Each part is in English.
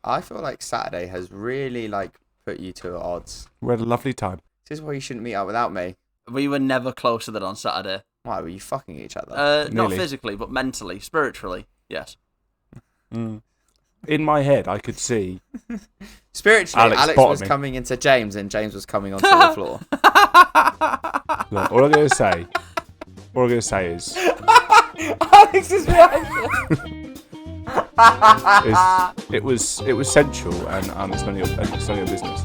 I feel like Saturday has really like put you to odds. We had a lovely time. This is why you shouldn't meet up without me. We were never closer than on Saturday. Why were you fucking each other? Not physically, but mentally, spiritually, yes. Mm. In my head, I could see. Spiritually, Alex was coming into James, and James was coming onto the floor. Look, all I'm going to say is. Alex's reaction. It was sensual, and it's none of your business.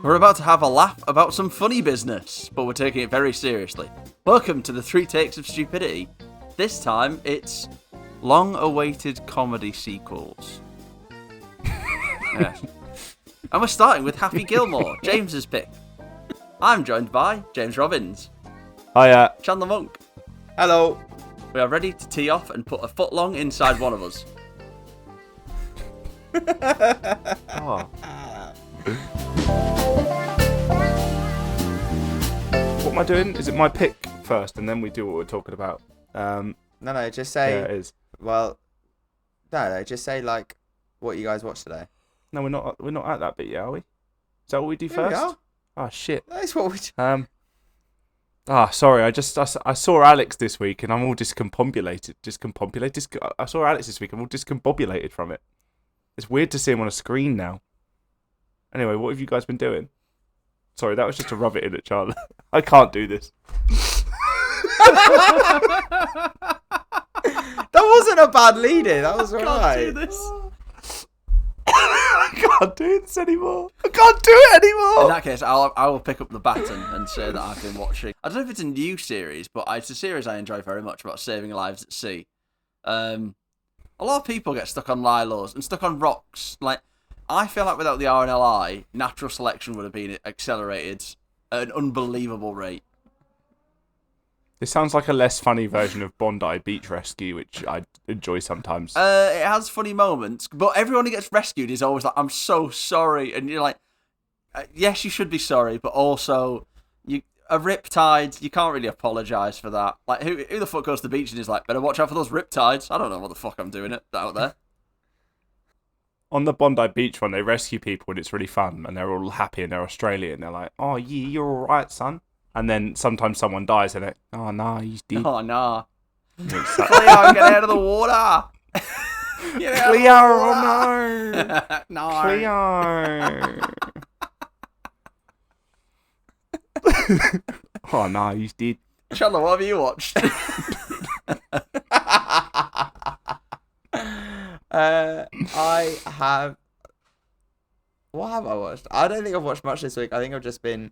We're about to have a laugh about some funny business, but we're taking it very seriously. Welcome to the Three Takes of Stupidity. This time, it's long-awaited comedy sequels. Yes. And we're starting with Happy Gilmore, James's pick. I'm joined by James Robbins. Hiya. Chandler Monk. Hello. We are ready to tee off and put a foot long inside one of us. Oh. What am I doing? Is it my pick first, and then we do what we're talking about? No, just say. Yeah, it is. Well, no, just say like what you guys watched today. No, we're not at that bit yet, are we? Is that what we do first? We are. Oh shit. That's what we. Sorry. I saw Alex this week, and I'm all discombobulated. I saw Alex this week. I'm all discombobulated from it. It's weird to see him on a screen now. Anyway, what have you guys been doing? Sorry, that was just to rub it in at Chandler. I can't do this. That wasn't a bad lead-in. That was alright. I can't do this. I can't do this anymore. I can't do it anymore. In that case, I will pick up the baton and say that I've been watching. I don't know if it's a new series, but it's a series I enjoy very much about saving lives at sea. A lot of people get stuck on lilos and stuck on rocks. Like, I feel like without the RNLI, natural selection would have been accelerated at an unbelievable rate. This sounds like a less funny version of Bondi Beach Rescue, which I enjoy sometimes. It has funny moments, but everyone who gets rescued is always like, I'm so sorry. And you're like, yes, you should be sorry, but also, a riptide, you can't really apologise for that. Like, who the fuck goes to the beach and is like, better watch out for those riptides? I don't know what the fuck I'm doing out there. On the Bondi Beach one, they rescue people and it's really fun, and they're all happy and they're Australian. They're like, oh, yeah, you're all right, son. And then sometimes someone dies and they're, oh, nah, he's dead. Oh, nah. Cleo, get out of the water. Cleo, oh no. No. Cleo. Oh, nah, he's dead. Chandler, what have you watched? I have. What have I watched? I don't think I've watched much this week. I think I've just been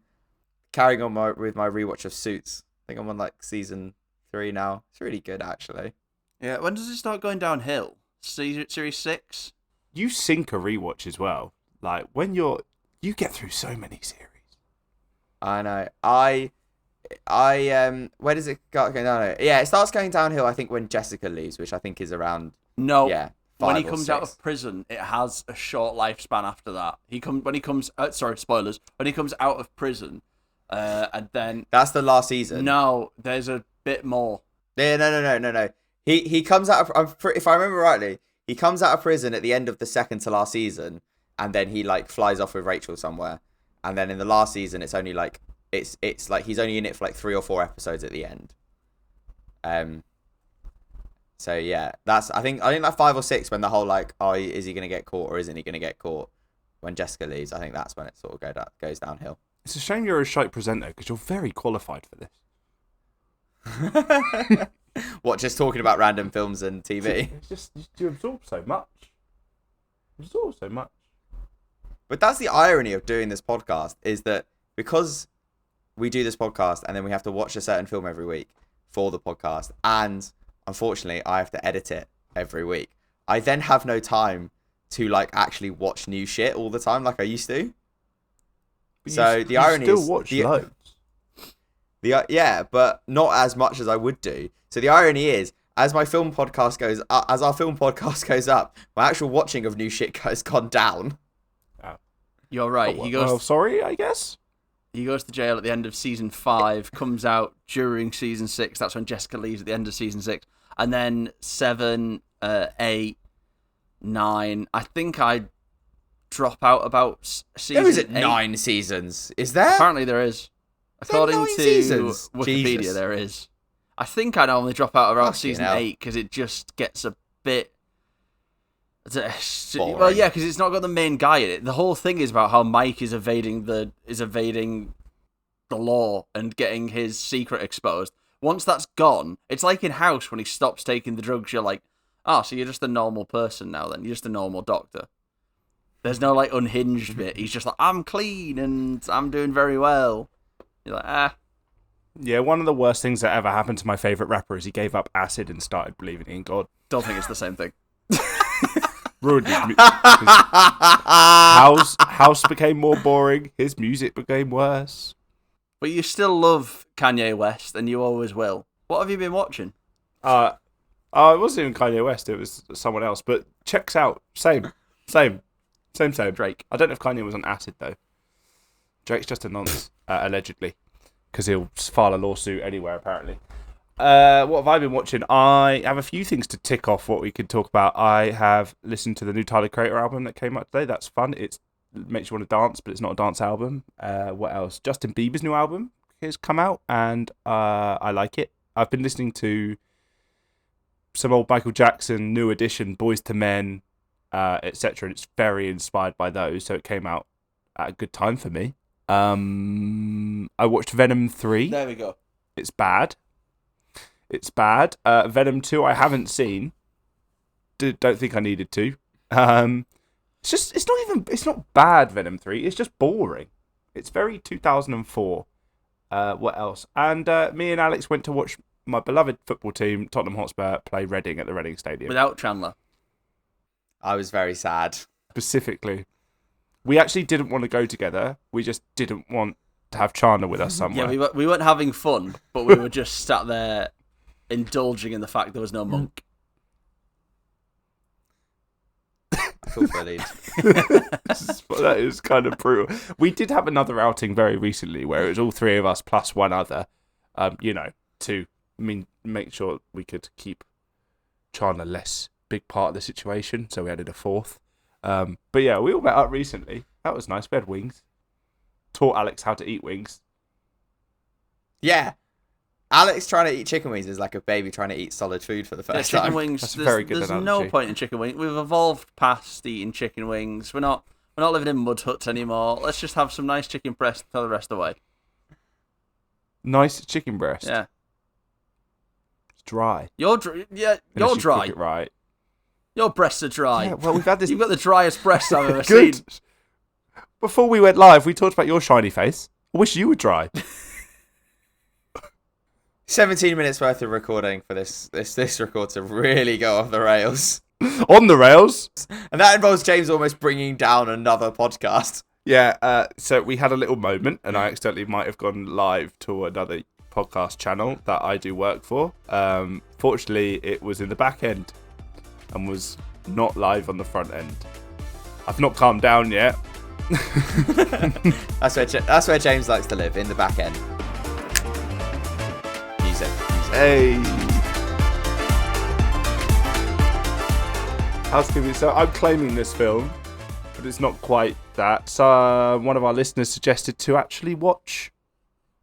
carrying on with my rewatch of Suits. I think I'm on like season 3 now. It's really good, actually. Yeah, when does it start going downhill? Series 6? You sink a rewatch as well. Like, when you get through so many series. I know. Where does it start going downhill? Yeah, it starts going downhill, I think, when Jessica leaves, which I think is around... No. Yeah. When he comes out of prison, it has a short lifespan after that. Sorry, spoilers. When he comes out of prison, and then... That's the last season. No, there's a bit more. Yeah, no. He comes out of... if I remember rightly, he comes out of prison at the end of the second to last season, and then he, like, flies off with Rachel somewhere. And then in the last season, it's only, like... It's like he's only in it for, like, 3 or 4 episodes at the end. So yeah, that's I think like 5 or 6 when the whole like, oh, is he gonna get caught or isn't he gonna get caught? When Jessica leaves, I think that's when it sort of goes downhill. It's a shame you're a shite presenter because you're very qualified for this. What, just talking about random films and TV? It's just you absorb so much. But that's the irony of doing this podcast, is that because we do this podcast and then we have to watch a certain film every week for the podcast, and unfortunately, I have to edit it every week. I then have no time to like actually watch new shit all the time like I used to. So the irony is, still watch loads. Yeah, but not as much as I would do. So the irony is, as our film podcast goes up, my actual watching of new shit has gone down. Oh. You're right. Sorry, I guess. He goes to jail at the end of season 5, comes out during season 6. That's when Jessica leaves at the end of season 6. and then 7, 8, 9. I think I drop out about season There isn't 8. 9 seasons, is there? Apparently there is. According 9 to seasons? Wikipedia, Jesus. there is. I think I normally drop out around Fucking season hell. 8 because it just gets a bit. Boring. Well, yeah, because it's not got the main guy in it. The whole thing is about how Mike is evading the law and getting his secret exposed. Once that's gone, it's like in House when he stops taking the drugs. You're like, oh, so you're just a normal person now. Then you're just a normal doctor. There's no like unhinged bit. He's just like, I'm clean and I'm doing very well. You're like, ah. Yeah, one of the worst things that ever happened to my favourite rapper is he gave up acid and started believing in God. Don't think it's the same thing. Ruined his House became more boring. His music became worse. But you still love Kanye West, and you always will. What have you been watching? It wasn't even Kanye West. It was someone else. But checks out. Same. Drake. I don't know if Kanye was on acid, though. Drake's just a nonce, allegedly. Because he'll file a lawsuit anywhere, apparently. What have I been watching? I have a few things to tick off what we could talk about. I have listened to the new Tyler Creator album that came out today. That's fun. It makes you want to dance, but it's not a dance album. What else? Justin Bieber's new album has come out, and I like it. I've been listening to some old Michael Jackson, New Edition, Boys to Men, etc. And it's very inspired by those, so it came out at a good time for me. I watched Venom 3. There we go. It's bad. Venom 2 I haven't seen. Don't think I needed to. It's not bad, Venom 3. It's just boring. It's very 2004. What else? And me and Alex went to watch my beloved football team, Tottenham Hotspur, play Reading at the Reading Stadium. Without Chandler. I was very sad. Specifically. We actually didn't want to go together. We just didn't want to have Chandler with us somewhere. Yeah, we weren't having fun, but we were just sat there indulging in the fact there was no monk. I feel bullied. That is kind of brutal. We did have another outing very recently where it was all three of us plus one other, to make sure we could keep Chandler less big part of the situation. So we added a fourth. But yeah, we all met up recently. That was nice. We had wings. Taught Alex how to eat wings. Yeah. Alex trying to eat chicken wings is like a baby trying to eat solid food for the first Chicken time. wings. That's a very good There's analogy. no point in chicken wings. We've evolved past eating chicken wings. We're not living in mud huts anymore. Let's just have some nice chicken breast and throw the rest away. Nice chicken breast. Yeah. It's dry. You're Unless you're you dry. cook it right. Your breasts are dry. Yeah, well, we've had this. You've got the driest breasts I've ever Good. seen. Before we went live, we talked about your shiny face. I wish you were dry. 17 minutes worth of recording for this record to really go off the rails. On the rails. And that involves James almost bringing down another podcast. Yeah, so we had a little moment, and I accidentally might have gone live to another podcast channel that I do work for. Fortunately, it was in the back end and was not live on the front end. I've not calmed down yet. That's where James likes to live, in the back end. Music. Hey. Housekeeping. So I'm claiming this film, but it's not quite that. So one of our listeners suggested to actually watch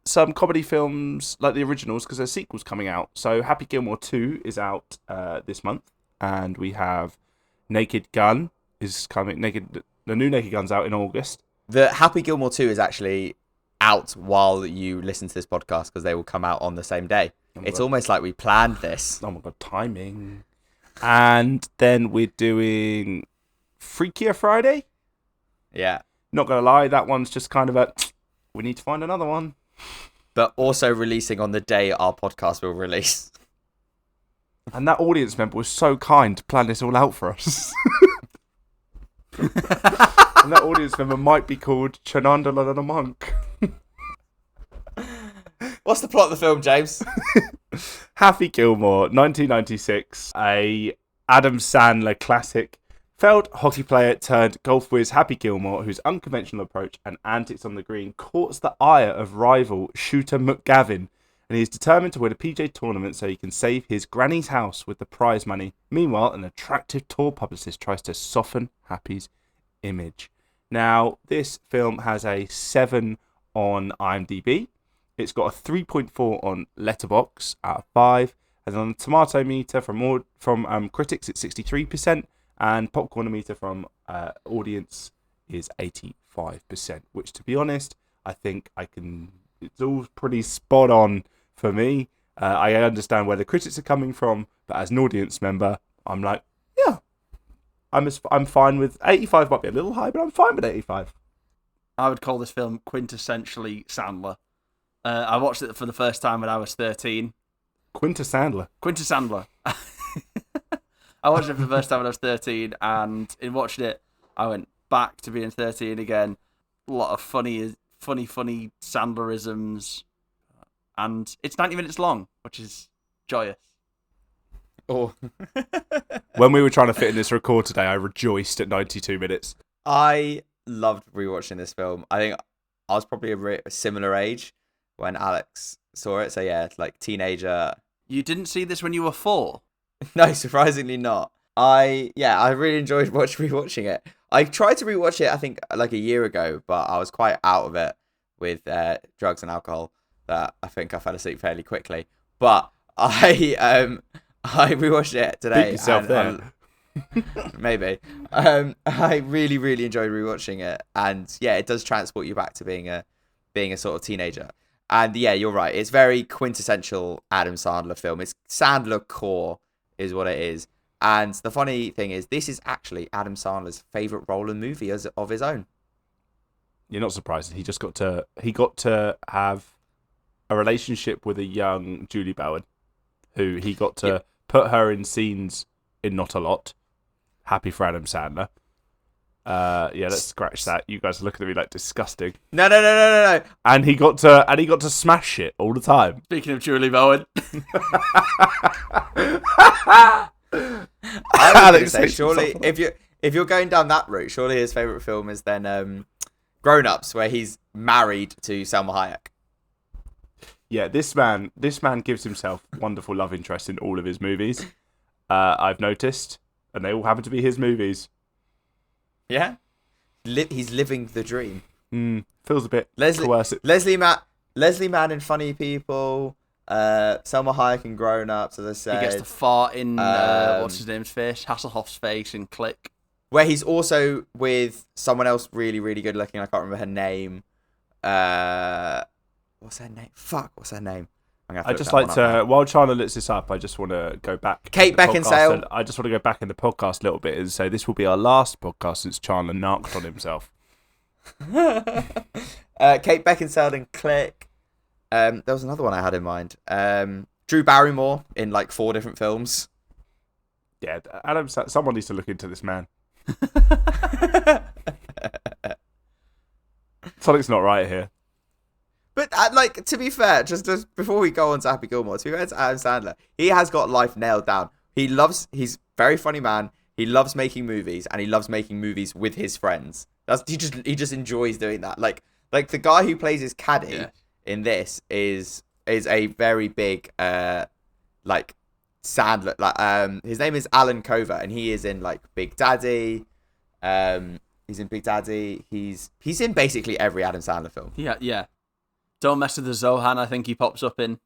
some comedy films like the originals because there's sequels coming out. So Happy Gilmore 2 is out this month, and we have Naked Gun is coming. The new Naked Gun's out in August. The Happy Gilmore 2 is actually out while you listen to this podcast because they will come out on the same day. It's almost like we planned this. Oh my god, timing. And then we're doing Freakier Friday. Yeah. Not gonna lie, that one's just kind of we need to find another one. But also releasing on the day our podcast will release. And that audience member was so kind to plan this all out for us. And that audience member might be called Chandler the Monk. What's the plot of the film, James? Happy Gilmore, 1996, a Adam Sandler classic. Failed hockey player turned golf whiz Happy Gilmore, whose unconventional approach and antics on the green caught the ire of rival Shooter McGavin and he is determined to win a PJ tournament so he can save his granny's house with the prize money. Meanwhile, an attractive tour publicist tries to soften Happy's image. Now, this film has a 7 on IMDb. It's got a 3.4 on Letterboxd out of 5. And on the tomato meter from critics, it's 63%. And popcorn meter from audience is 85%. Which, to be honest, I think it's all pretty spot on for me. I understand where the critics are coming from. But as an audience member, I'm like, yeah. I'm fine with 85. Might be a little high, but I'm fine with 85. I would call this film quintessentially Sandler. I watched it for the first time when I was 13. Quinta Sandler. I watched it for the first time when I was 13, and in watching it, I went back to being 13 again. A lot of funny Sandlerisms, and it's 90 minutes long, which is joyous. Oh. When we were trying to fit in this record today, I rejoiced at 92 minutes. I loved rewatching this film. I think I was probably a similar age when Alex saw it. So yeah, like teenager. You didn't see this when you were 4? No, surprisingly not. I really enjoyed rewatching it. I tried to rewatch it, I think, like a year ago, but I was quite out of it with drugs and alcohol that I think I fell asleep fairly quickly. But I rewatched it today. Beat yourself there. Maybe. I really, really enjoyed rewatching it, and yeah, it does transport you back to being a sort of teenager. And yeah, you're right. It's very quintessential Adam Sandler film. It's Sandler core, is what it is. And the funny thing is, this is actually Adam Sandler's favorite role in movie of his own. You're not surprised. He got to have a relationship with a young Julie Bowen, who he got to put her in scenes in Not a Lot. Happy for Adam Sandler. Let's scratch that. You guys are looking at me like disgusting. No. And he got to smash it all the time. Speaking of Julie Bowen. I was going to say, surely, if you're going down that route, surely his favourite film is then Grown Ups, where he's married to Selma Hayek. Yeah, this man gives himself wonderful love interest in all of his movies. I've noticed, and they all happen to be his movies. Yeah, he's living the dream. Feels a bit coercive. Leslie Mann in Funny People. Selma Hayek in Grown Ups, as I said. He gets to fart in what's his name's face, Hasselhoff's face in Click. Where he's also with someone else really, really good looking. I can't remember her name. What's her name? Fuck, what's her name? I just like to, while Chandler looks this up, I just want to go back. Kate Beckinsale. I just want to go back in the podcast a little bit and say this will be our last podcast since Chandler narked on himself. Kate Beckinsale in Click. There was another one I had in mind. Drew Barrymore in like 4 different films. Yeah, Adam. Someone needs to look into this man. Something's not right here. But like, to be fair, just before we go on to Happy Gilmore, to be fair to Adam Sandler, he has got life nailed down. He's a very funny man. He loves making movies, and he loves making movies with his friends. He just enjoys doing that. Like the guy who plays his caddy in this is a very big like Sandler. Like his name is Alan Covert, and he is in like Big Daddy. He's in Big Daddy. He's in basically every Adam Sandler film. Yeah. Don't Mess with the Zohan, I think he pops up in.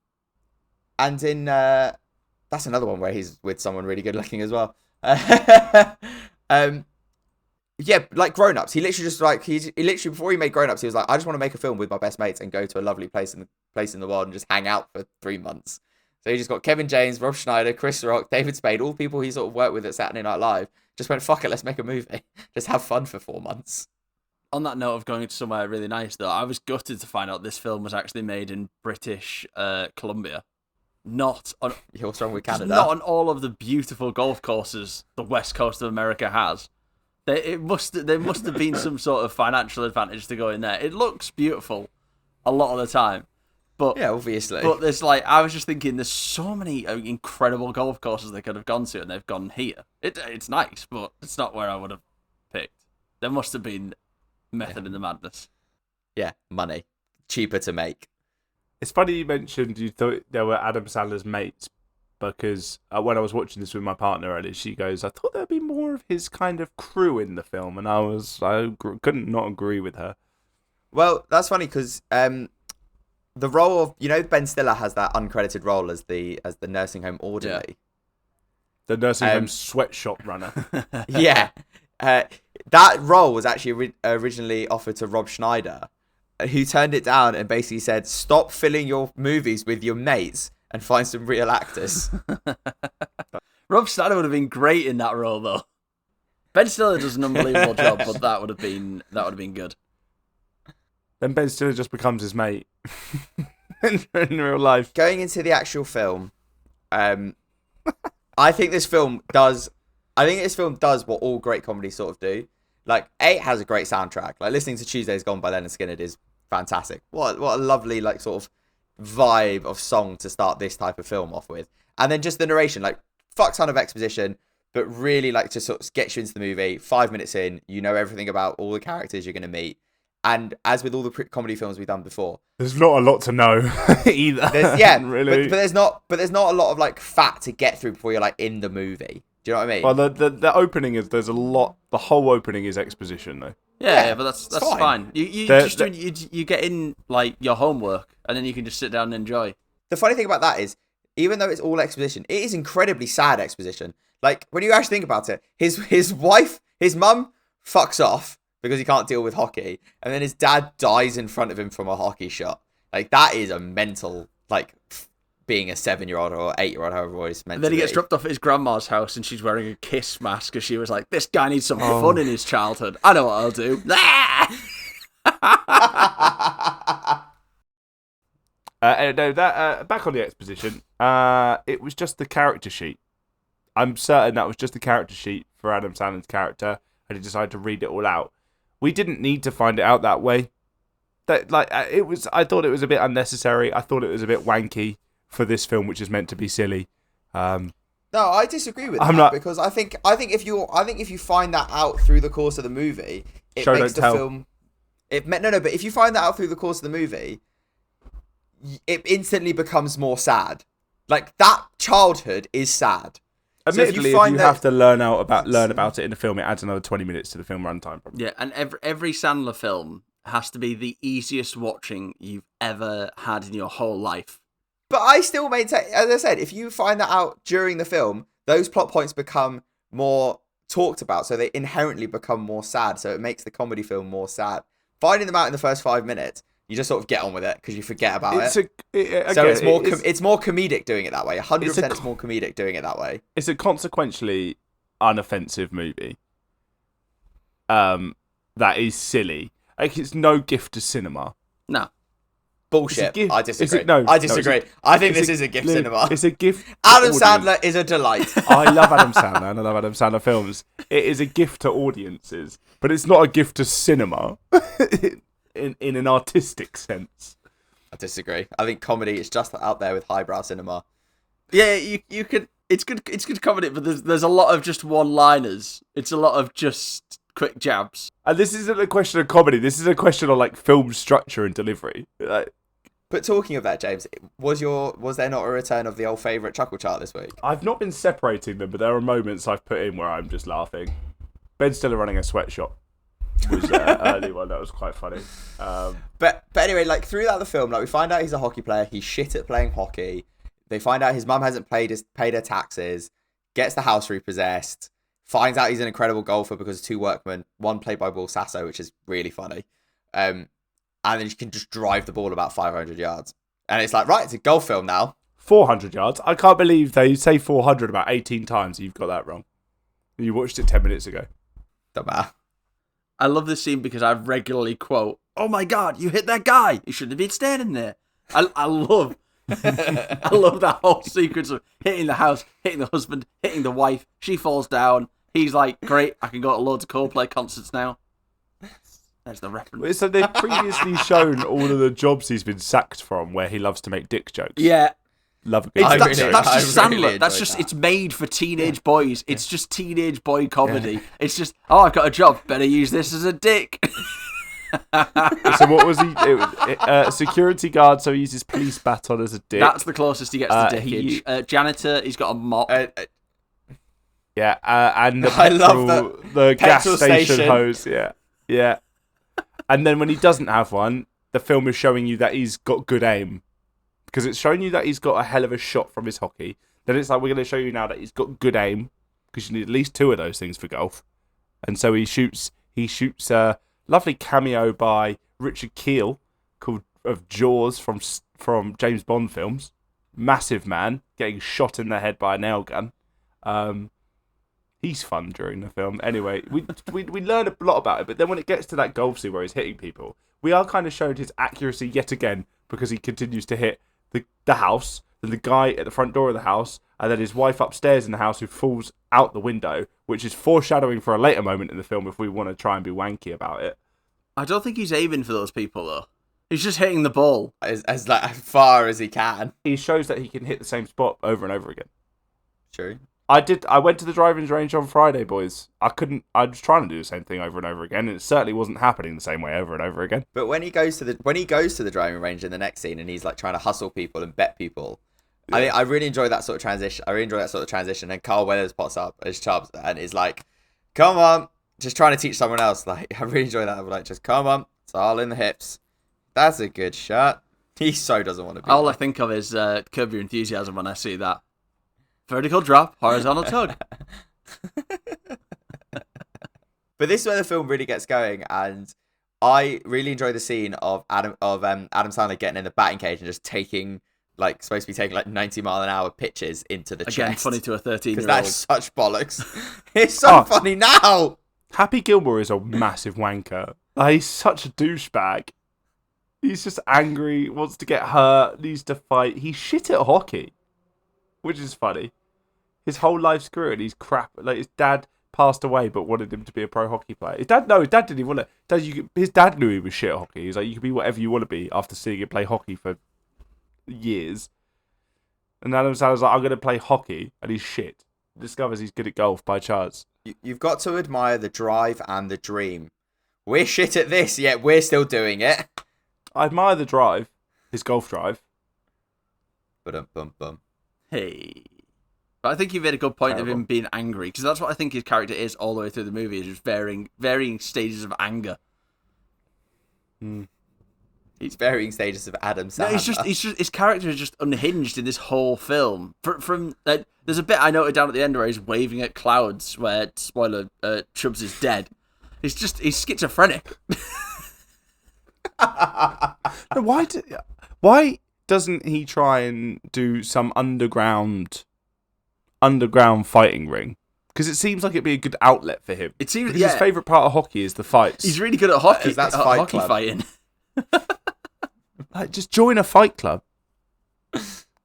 And in that's another one where he's with someone really good looking as well. Yeah, like Grown Ups. He literally just like he literally before he made Grown Ups, he was like, I just want to make a film with my best mates and go to a lovely place in the world and just hang out for 3 months. So he just got Kevin James, Rob Schneider, Chris Rock, David Spade, all people he sort of worked with at Saturday Night Live. Just went, fuck it, let's make a movie. Just have fun for 4 months. On that note of going to somewhere really nice, though, I was gutted to find out this film was actually made in British Columbia. Not on. What's wrong with Canada? Not on all of the beautiful golf courses the west coast of America has. There must have been some sort of financial advantage to going there. It looks beautiful a lot of the time, but yeah, obviously. But there's I was just thinking, there's so many incredible golf courses they could have gone to, and they've gone here. It's nice, but it's not where I would have picked. There must have been method in the madness. Yeah, money, cheaper to make. It's funny you mentioned you thought there were Adam Sandler's mates because when I was watching this with my partner earlier, she goes, "I thought there'd be more of his kind of crew in the film," and couldn't not agree with her. Well, that's funny because the role of Ben Stiller has that uncredited role as the nursing home orderly. The nursing home sweatshop runner. Yeah, that role was actually originally offered to Rob Schneider, who turned it down and basically said, "Stop filling your movies with your mates and find some real actors." Rob Schneider would have been great in that role, though. Ben Stiller does an unbelievable job, but that would have been good. Then Ben Stiller just becomes his mate in real life. Going into the actual film, I think this film does what all great comedies sort of do. Like, it has a great soundtrack. Like, listening to Tuesdays Gone by Leonard Skinner is fantastic. What a lovely, like, sort of vibe of song to start this type of film off with. And then just the narration, like, fuck ton of exposition, but really, like, just sort of gets you into the movie. 5 minutes in, you know everything about all the characters you're going to meet. And as with all the comedy films we've done before, there's not a lot to know either. Really. But there's not a lot of like fat to get through before you're like in the movie. Do you know what I mean? Well, the opening is there's a lot. The whole opening is exposition though. Yeah, but that's fine. You get in like your homework and then you can just sit down and enjoy. The funny thing about that is, even though it's all exposition, it is incredibly sad exposition. Like, when you actually think about it, his mum fucks off because he can't deal with hockey, and then his dad dies in front of him from a hockey shot. Like, that is a mental, like, being a 7-year-old or 8-year-old, however it's meant to be. Then he gets dropped off at his grandma's house, and she's wearing a Kiss mask, because she was like, "This guy needs some fun in his childhood. I know what I'll do." Back on the exposition, it was just the character sheet. I'm certain that was just the character sheet for Adam Sandler's character, and he decided to read it all out. We didn't need to find it out that way. I thought it was a bit unnecessary. I thought it was a bit wanky for this film, which is meant to be silly. No, I disagree with that because I think if you find that out through the course of the movie, it makes the film. But if you find that out through the course of the movie, it instantly becomes more sad. Like, that childhood is sad. Admittedly, if you have to learn about it in the film, it adds another 20 minutes to the film runtime. Probably. Yeah, and every Sandler film has to be the easiest watching you've ever had in your whole life. But I still maintain, as I said, if you find that out during the film, those plot points become more talked about, so they inherently become more sad, so it makes the comedy film more sad. Finding them out in the first 5 minutes, you just sort of get on with it because you forget about it. It's more comedic doing it that way. 100% it's more comedic doing it that way. It's a consequentially unoffensive movie. That is silly. Like, it's no gift to cinema. No. Bullshit. I disagree. I disagree. I think this is a gift cinema. It's a gift. Adam Sandler is a delight. I love Adam Sandler and I love Adam Sandler films. It is a gift to audiences, but it's not a gift to cinema in an artistic sense. I disagree. I think comedy is just out there with highbrow cinema. Yeah, you could. It's good comedy, but there's a lot of just one-liners. It's a lot of just quick jabs. And this isn't a question of comedy. This is a question of like film structure and delivery. But talking of that, James, was there not a return of the old favourite chuckle chart this week? I've not been separating them, but there are moments I've put in where I'm just laughing. Ben Stiller running a sweatshop was early one. That was quite funny. But anyway, like, throughout the film, like, we find out he's a hockey player. He's shit at playing hockey. They find out his mum hasn't paid her taxes. Gets the house repossessed. Finds out he's an incredible golfer because of two workmen. One played by Will Sasso, which is really funny. And then he can just drive the ball about 500 yards. And it's like, right, it's a golf film now. 400 yards? I can't believe they say 400 about 18 times. You've got that wrong. You watched it 10 minutes ago. Don't matter. I love this scene because I regularly quote, "Oh my God, you hit that guy. You shouldn't have been standing there." I love I love that whole sequence of hitting the house, hitting the husband, hitting the wife. She falls down. He's like, "Great, I can go to loads of Coldplay concerts now." There's the reference. So they've previously shown all of the jobs he's been sacked from where he loves to make dick jokes. Yeah. Love a good That's just Sandler. Really That's just, it's made for teenage boys. It's just teenage boy comedy. It's just, "Oh, I've got a job. Better use this as a dick." So what was he? Security guard, so he uses police baton as a dick. That's the closest he gets to dickage. Janitor, he's got a mop. Yeah, and the I love the gas petrol station hose. Yeah. And then when he doesn't have one, the film is showing you that he's got good aim, because it's showing you that he's got a hell of a shot from his hockey. Then it's like, we're going to show you now that he's got good aim, because you need at least 2 of those things for golf. And so he shoots a lovely cameo by Richard Keel called of Jaws from James Bond films. Massive man getting shot in the head by a nail gun. He's fun during the film. Anyway, we learn a lot about it, but then when it gets to that golf scene where he's hitting people, we are kind of showed his accuracy yet again, because he continues to hit the house, then the guy at the front door of the house, and then his wife upstairs in the house who falls out the window, which is foreshadowing for a later moment in the film if we want to try and be wanky about it. I don't think he's aiming for those people, though. He's just hitting the ball. As far as he can. He shows that he can hit the same spot over and over again. True. I went to the driving range on Friday, boys. I was trying to do the same thing over and over again, and it certainly wasn't happening the same way over and over again. But when he goes to the driving range in the next scene and he's like trying to hustle people and bet people, yeah. I really enjoy that sort of transition. And Carl Weathers pops up as Chubbs and is like, "Come on," just trying to teach someone else. Like, I really enjoy that. I'm like, just come on, it's all in the hips. That's a good shot. He so doesn't want to be. All I think of is Curb Your Enthusiasm when I see that. Vertical drop, horizontal tug. But this is where the film really gets going, and I really enjoy the scene of Adam Sandler getting in the batting cage and just taking, like, supposed to be taking like 90-mile-an-hour pitches into the chest. Again, funny to a 13-year-old. Because that's such bollocks. It's so funny now. Happy Gilmore is a massive wanker. Like, he's such a douchebag. He's just angry, wants to get hurt, needs to fight. He's shit at hockey, which is funny. His whole life's screwed. He's crap. Like, his dad passed away, but wanted him to be a pro hockey player. His dad didn't even want it. His dad knew he was shit at hockey. He's like, you can be whatever you want to be after seeing him play hockey for years. And Adam Sandler's like, I'm going to play hockey, and he's shit. Discovers he's good at golf by chance. You've got to admire the drive and the dream. We're shit at this, yet we're still doing it. I admire the drive, his golf drive. Bum. Hey. But I think you made a good point of him being angry, because that's what I think his character is all the way through the movie, is just varying stages of anger. He's varying stages of Adam Sandler. No, he's just his character is just unhinged in this whole film. From there's a bit I noted down at the end where he's waving at clouds, where, spoiler, Chubbs is dead. He's schizophrenic. Why doesn't he try and do some underground fighting ring? Because it seems like it'd be a good outlet for him. It seems his favourite part of hockey is the fights. He's really good at hockey. That's hockey fighting. Like, just join a fight club.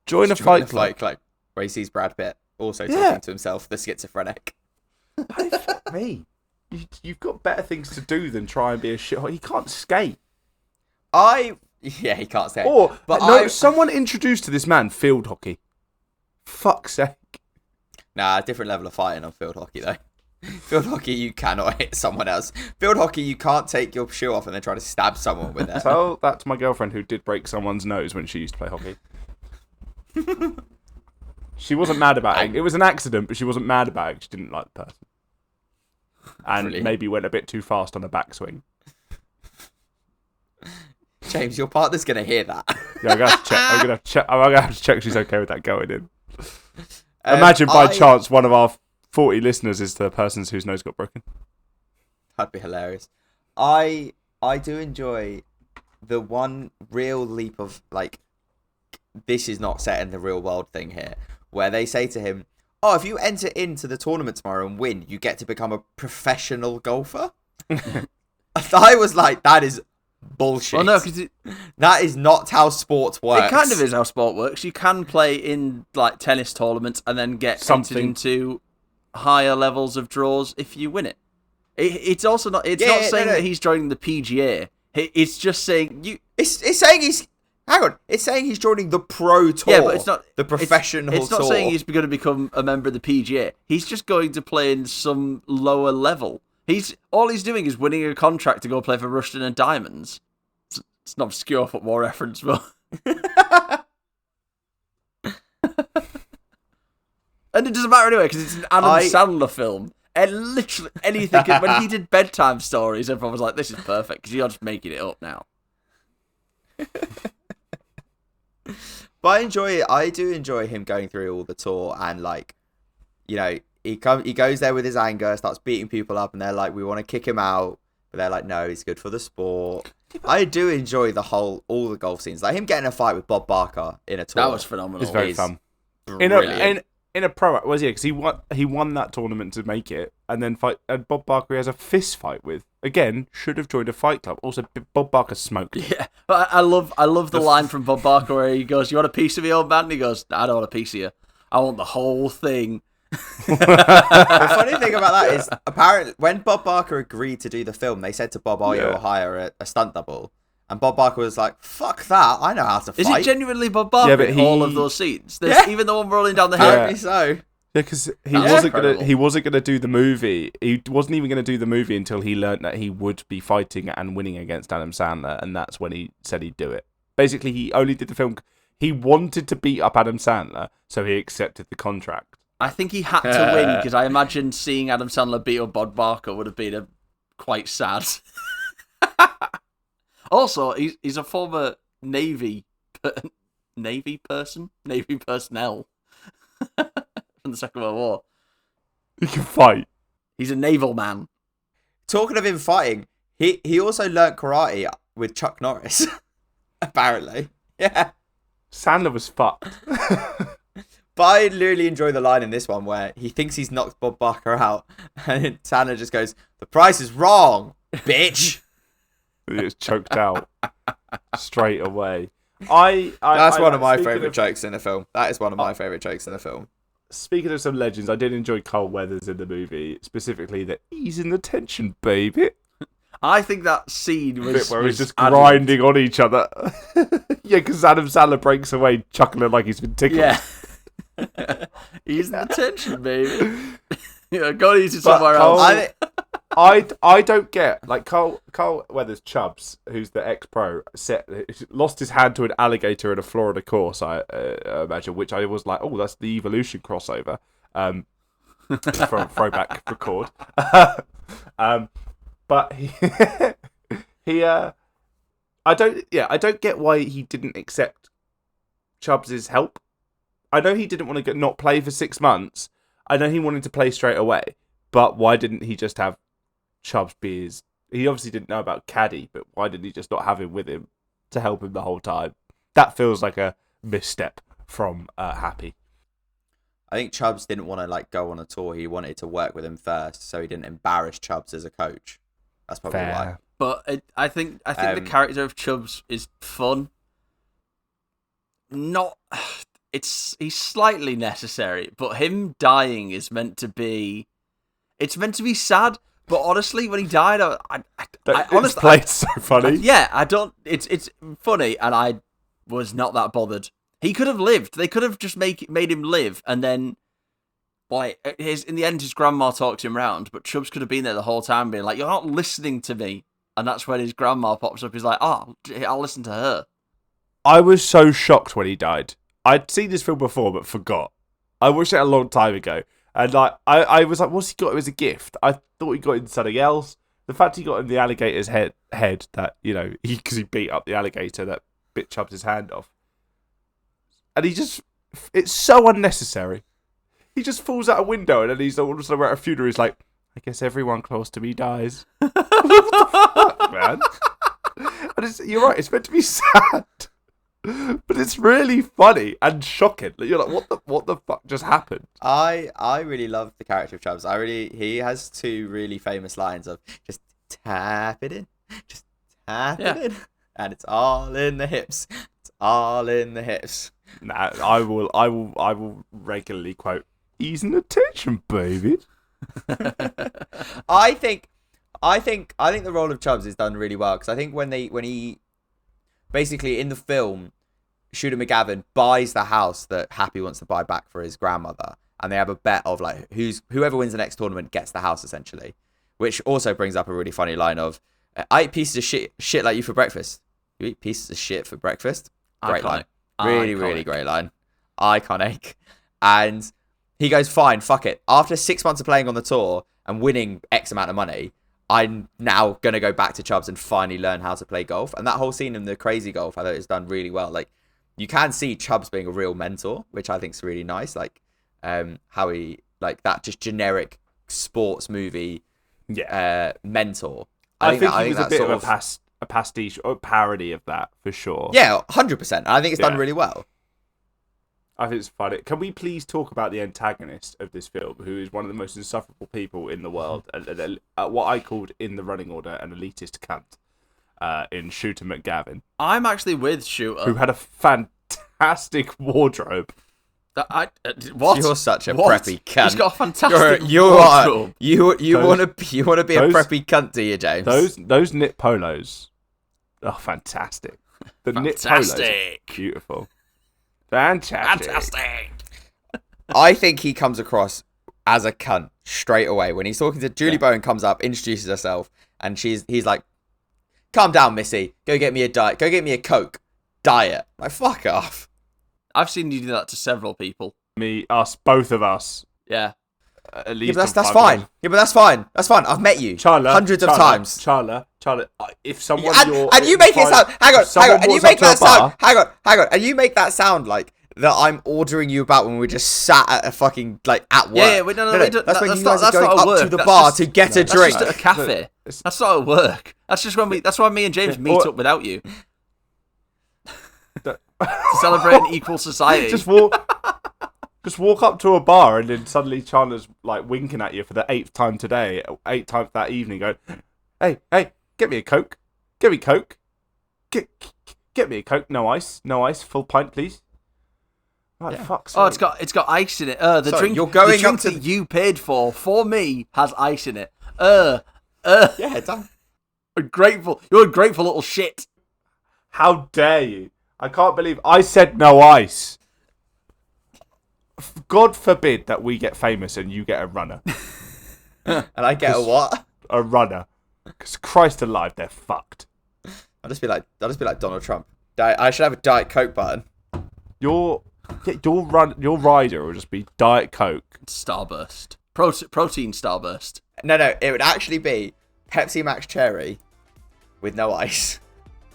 Join a fight club where he sees Brad Pitt also talking to himself, the schizophrenic. Hey, fuck me. You've got better things to do than try and be a shit. He can't skate. He can't skate. Someone introduced to this man field hockey. Fuck's sake. Nah, different level of fighting on field hockey though. Field hockey, you cannot hit someone else. Field hockey, you can't take your shoe off and then try to stab someone with it. Tell that to my girlfriend who did break someone's nose when she used to play hockey. She wasn't mad about it. It was an accident, but she wasn't mad about it. She didn't like the person. And Brilliant. Maybe went a bit too fast on a backswing. James, your partner's going to hear that. Yeah, I'm going to have to check she's okay with that going in. Imagine by chance one of our 40 listeners is the person whose nose got broken. That'd be hilarious. I do enjoy the one real leap of, like, this is not set in the real world thing here, where they say to him, oh, if you enter into the tournament tomorrow and win, you get to become a professional golfer. I was like, that is bullshit. Well, no, because that is not how sport works. It kind of is how sport works. You can play in, like, tennis tournaments and then get entered into higher levels of draws if you win it. It's also not. It's not saying that he's joining the PGA. It's just saying you. It's saying he's. Hang on. It's saying he's joining the pro tour. Yeah, but it's not the professional tour. It's not saying he's going to become a member of the PGA. He's just going to play in some lower level. He's doing is winning a contract to go play for Rushden and Diamonds. It's an obscure football reference, but and it doesn't matter anyway because it's an Adam Sandler film. And literally anything. When he did bedtime stories, everyone was like, "This is perfect," because you're just making it up now. But I do enjoy him going through all the tour and like, you know, he goes there with his anger, starts beating people up, and they're like, we want to kick him out, but they're like, no, he's good for the sport. I do enjoy all the golf scenes, like him getting a fight with Bob Barker in a tour. That was phenomenal. It's very fun. In a pro, was because he won that tournament to make it, and then Bob Barker he has a fist fight with. Again, should have joined a fight club. Also, Bob Barker smoked. Yeah, but I love the line from Bob Barker where he goes, "You want a piece of me, old man?" And he goes, "I don't want a piece of you. I want the whole thing." The funny thing about that is, apparently, when Bob Barker agreed to do the film, they said to Bob, "Oh, you'll hire a stunt double." And Bob Barker was like, "Fuck that! I know how to fight." Is it genuinely Bob Barker in all of those scenes? Even the one rolling down the hill. Apparently so. Yeah, because he wasn't gonna do the movie. He wasn't even gonna do the movie until he learned that he would be fighting and winning against Adam Sandler, and that's when he said he'd do it. Basically, he only did the film. He wanted to beat up Adam Sandler, so he accepted the contract. I think he had to win because I imagine seeing Adam Sandler beat up Bob Barker would have been quite sad. Also, he's a former Navy personnel from the Second World War. He can fight. He's a naval man. Talking of him fighting, he also learnt karate with Chuck Norris. Apparently. Yeah. Sandler was fucked. But I really enjoy the line in this one where he thinks he's knocked Bob Barker out, and Sandler just goes, "The price is wrong, bitch." He gets choked out straight away. That's one of my favourite jokes in the film. That is one of my favourite jokes in the film. Speaking of some legends, I did enjoy Carl Weathers in the movie, specifically that he's in the tension, baby. I think that scene was where he's just grinding on each other. Yeah, because Adam Sandler breaks away, chuckling like he's been tickled. Yeah. He's in the tension, baby. Yeah, go and use it somewhere else. I don't get, like, Carl Weathers Chubbs, who's the ex-pro, lost his hand to an alligator in a Florida course, I imagine, which I was like, oh, that's the Evolution crossover from Throwback Record. But I don't get why he didn't accept Chubbs' help. I know he didn't want to not play for 6 months. I know he wanted to play straight away, but why didn't he just have Chubbs be his... He obviously didn't know about Caddy, but why didn't he just not have him with him to help him the whole time? That feels like a misstep from Happy. I think Chubbs didn't want to like go on a tour. He wanted to work with him first, so he didn't embarrass Chubbs as a coach. That's probably why. But I think the character of Chubbs is fun. He's slightly necessary, but him dying is meant to be... It's meant to be sad, but honestly, when he died, I honestly... played so funny. I don't... It's funny, and I was not that bothered. He could have lived. They could have just made him live, and then... Like, in the end, his grandma talked him round, but Chubbs could have been there the whole time being like, "You're not listening to me." And that's when his grandma pops up. He's like, "Oh, I'll listen to her." I was so shocked when he died. I'd seen this film before, but forgot. I watched it a long time ago. And like, I was like, what's he got him as a gift? I thought he got him something else. The fact he got him the alligator's head that, you know, because he beat up the alligator that bit Chubbs' hand off. And it's so unnecessary. He just falls out a window and then he's all of a sudden at a funeral. He's like, I guess everyone close to me dies. What the fuck, man? And you're right, it's meant to be sad. But it's really funny and shocking. You're like, what the fuck just happened? I really love the character of Chubbs. He has 2 really famous lines of just tap it in, just tap it in, and it's all in the hips. It's all in the hips. Nah, I will regularly quote, "Ease in the tension, baby." I think the role of Chubbs is done really well because I think when he basically in the film, Shooter McGavin buys the house that Happy wants to buy back for his grandmother, and they have a bet of like whoever wins the next tournament gets the house essentially. which also brings up a really funny line of, I eat pieces of shit like you for breakfast. You eat pieces of shit for breakfast? Great line. Really, really great line. Iconic. And he goes, fine, fuck it. After 6 months of playing on the tour and winning X amount of money, I'm now going to go back to Chubbs and finally learn how to play golf. And that whole scene in the crazy golf, I thought it's done really well. Like, you can see Chubbs being a real mentor, which I think is really nice. Like, how he, like, that just generic sports movie mentor. I think he was a bit of a pastiche or parody of that, for sure. Yeah, 100%. I think it's done really well. I think it's funny. Can we please talk about the antagonist of this film, who is one of the most insufferable people in the world, what I called in the running order an elitist cunt, in Shooter McGavin. I'm actually with Shooter, who had a fantastic wardrobe. What? You're such a preppy cunt. He's got a fantastic wardrobe. You want to be a preppy cunt, do you, James? Those knit polos are fantastic. The knit polos are beautiful. Fantastic. I think he comes across as a cunt straight away when he's talking to Julie Bowen. Comes up, introduces herself, and he's like, "Calm down, Missy. Go get me a diet. Go get me a Coke. Diet. Like, fuck off." I've seen you do that to several people. Me, us, both of us. Yeah. At least. Yeah, but that's fine. Yeah, but that's fine. That's fine. I've met you hundreds of times. Chandler, if someone and you make it sound. Hang on. And you make that sound. Hang on. And you make that sound like that I'm ordering you about when we're just sat at a fucking, like, at work. Yeah, that's when you guys are going up to the bar to get a drink. That's just at a cafe. That's not at work. That's just when that's why me and James meet up without you. To celebrate an equal society. Just walk up to a bar and then suddenly Chandler's like winking at you for the 8th time today, 8 times that evening, going, hey, get me a Coke. Get me Coke. Get me a Coke. No ice, full pint, please. Right, fuck's sake. It's got ice in it. The drink that you paid for me has ice in it. Yeah, done. Ungrateful. You're a grateful little shit. How dare you? I can't believe I said no ice. God forbid that we get famous and you get a runner. And I get a what? A runner. Because Christ alive, they're fucked. I'll just be like Donald Trump. I should have a Diet Coke button. Your rider will just be Diet Coke. Starburst. Protein Starburst. No, it would actually be Pepsi Max Cherry with no ice.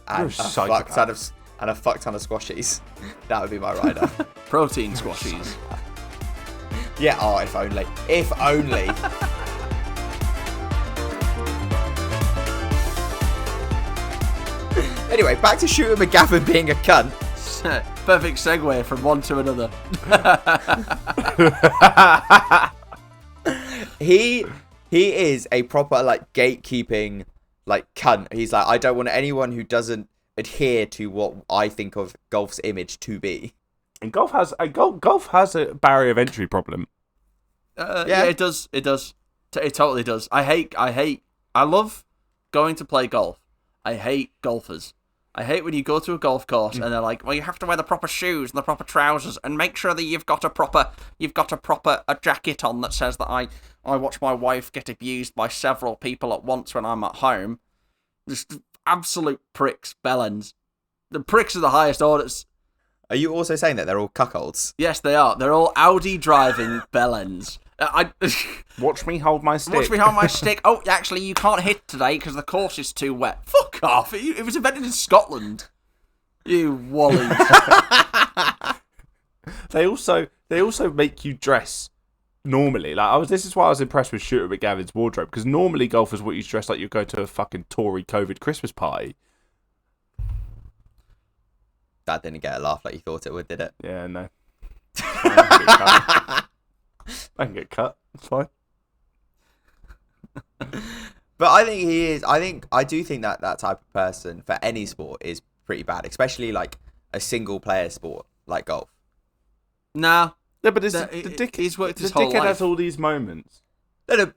And a fuck ton of squashies. That would be my rider. Protein squashies. Yeah, if only. If only. Anyway, back to Shooter McGavin being a cunt. Perfect segue from one to another. He is a proper, like, gatekeeping, like, cunt. He's like, I don't want anyone who doesn't adhere to what I think of golf's image to be. And golf has a barrier of entry problem. Yeah, it does. It totally does. I love going to play golf. I hate golfers. I hate when you go to a golf course and they're like, well, you have to wear the proper shoes and the proper trousers and make sure that you've got a proper jacket on that says that I watch my wife get abused by several people at once when I'm at home. Just absolute pricks, bellends. The pricks are the highest orders. Are you also saying that they're all cuckolds? Yes, they are. They're all Audi driving bellends. Watch me hold my stick. Oh, actually, you can't hit today because the course is too wet. Fuck off. It was invented in Scotland. You wallies. They also make you dress normally. This is why I was impressed with Shooter McGavin's wardrobe, because normally golfers want you to dress like you're going to a fucking Tory COVID Christmas party. That didn't get a laugh like you thought it would, did it? Yeah, no. I can get cut. It's fine. But I think he is. I do think that type of person for any sport is pretty bad, especially like a single player sport like golf. Nah. No, but he's worked his whole life. The dickhead has all these moments. No.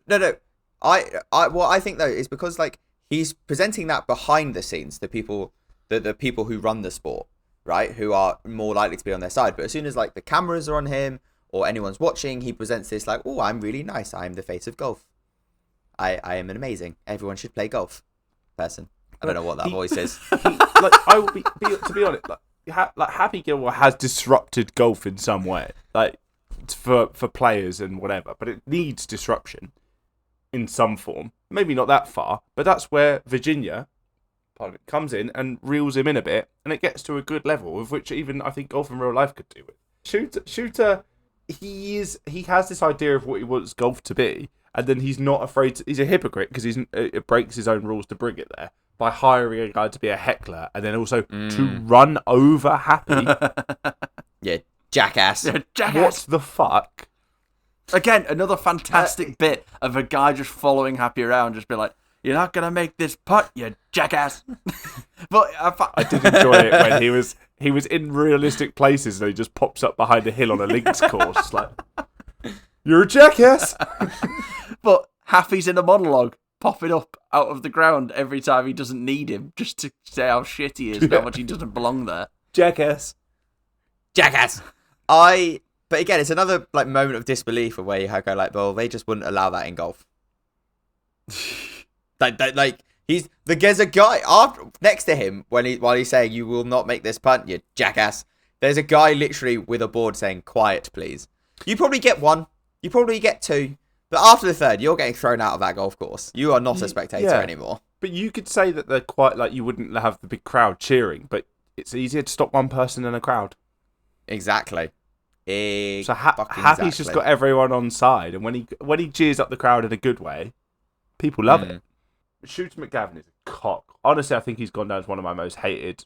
What I think though is because like he's presenting that behind the scenes, the people who run the sport, right, who are more likely to be on their side. But as soon as like the cameras are on him or anyone's watching, he presents this like, oh, I'm really nice. I'm the face of golf. I am an amazing. Everyone should play golf. Person. I don't know what that voice is. I will be to be honest. Like Happy Gilmore has disrupted golf in some way, like for players and whatever. But it needs disruption in some form. Maybe not that far, but that's where Virginia comes in and reels him in a bit, and it gets to a good level, of which even I think golf in real life could do with. Shooter, he has this idea of what he wants golf to be, and then he's not afraid to, he's a hypocrite because it breaks his own rules to bring it there by hiring a guy to be a heckler and then also to run over Happy. Yeah, jackass. Yeah, jackass. What the fuck? Again, another fantastic bit of a guy just following Happy around, just be like, "You're not gonna make this putt, you jackass." But I did enjoy it when he was in realistic places and he just pops up behind a hill on a links course, like, "You're a jackass." But Happy's in a monologue, popping up out of the ground every time he doesn't need him, just to say how shit he is and how much he doesn't belong there. Jackass. But again, it's another like moment of disbelief of where you go like, well, they just wouldn't allow that in golf. There's a guy next to him while he's saying, "You will not make this punt, you jackass." There's a guy literally with a board saying, "Quiet, please." You probably get one, you probably get two, but after the third, you're getting thrown out of that golf course. You are not a spectator anymore. But you could say that they're quite like, you wouldn't have the big crowd cheering, but it's easier to stop one person in a crowd. Exactly. So Happy's just got everyone on side, and when he cheers up the crowd in a good way, people love it. Shooter McGavin is a cock. Honestly, I think he's gone down as one of my most hated,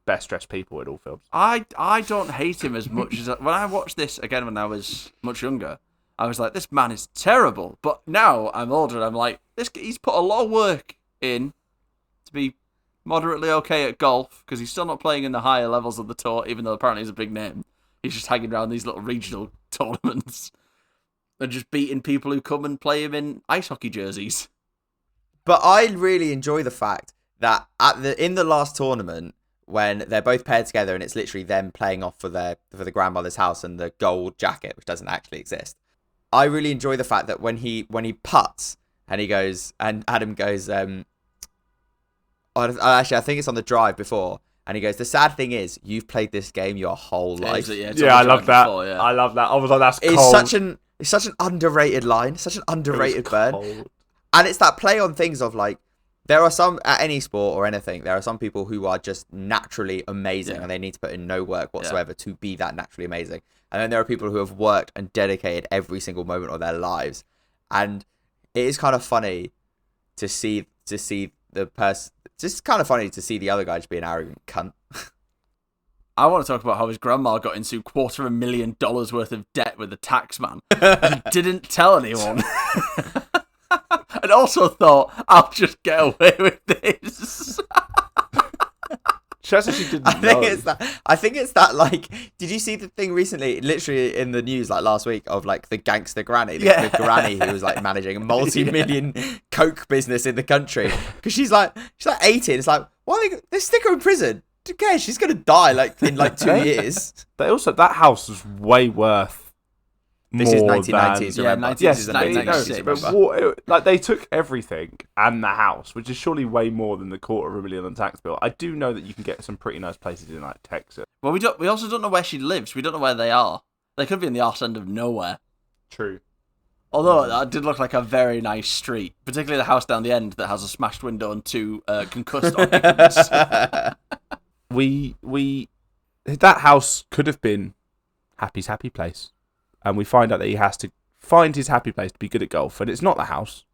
best dressed people in all films. I don't hate him as much as when I watched this again when I was much younger. I was like, this man is terrible. But now I'm older and I'm like, he's put a lot of work in to be moderately okay at golf, because he's still not playing in the higher levels of the tour, even though apparently he's a big name. He's just hanging around these little regional tournaments and just beating people who come and play him in ice hockey jerseys. But I really enjoy the fact that in the last tournament, when they're both paired together and it's literally them playing off for the grandmother's house and the gold jacket, which doesn't actually exist. I really enjoy the fact that when he putts and he goes, and Adam goes, actually I think it's on the drive before, and he goes, "The sad thing is, you've played this game your whole life." I love that. I love that. I was like, that's cold. It's such an underrated line, such an underrated burn. Cold. And it's that play on things of like, there are some, at any sport or anything, there are some people who are just naturally amazing and they need to put in no work whatsoever to be that naturally amazing. And then there are people who have worked and dedicated every single moment of their lives. And it is kind of funny to see the person, it's just kind of funny to see the other guy just be an arrogant cunt. I want to talk about how his grandma got into $250,000 worth of debt with the tax man. And he didn't tell anyone. And also thought, I'll just get away with this. She didn't I think it's that, like, did you see the thing recently, literally in the news, like last week, of like the gangster granny, the granny who was like managing a multi-million coke business in the country? Because she's like 18. It's like, why they stick her in prison? Who cares? She's gonna die like in like 2 years. They also, that house was way worth. This is 1990s, remember? Yes, is 1996. Like, they took everything and the house, which is surely way more than the $250,000 on tax bill. I do know that you can get some pretty nice places in like Texas. Well, we also don't know where she lives. We don't know where they are. They could be in the arse end of nowhere. True. Although that did look like a very nice street, particularly the house down the end that has a smashed window and 2 concussed occupants. That house could have been Happy's happy place. And we find out that he has to find his happy place to be good at golf. And it's not the house.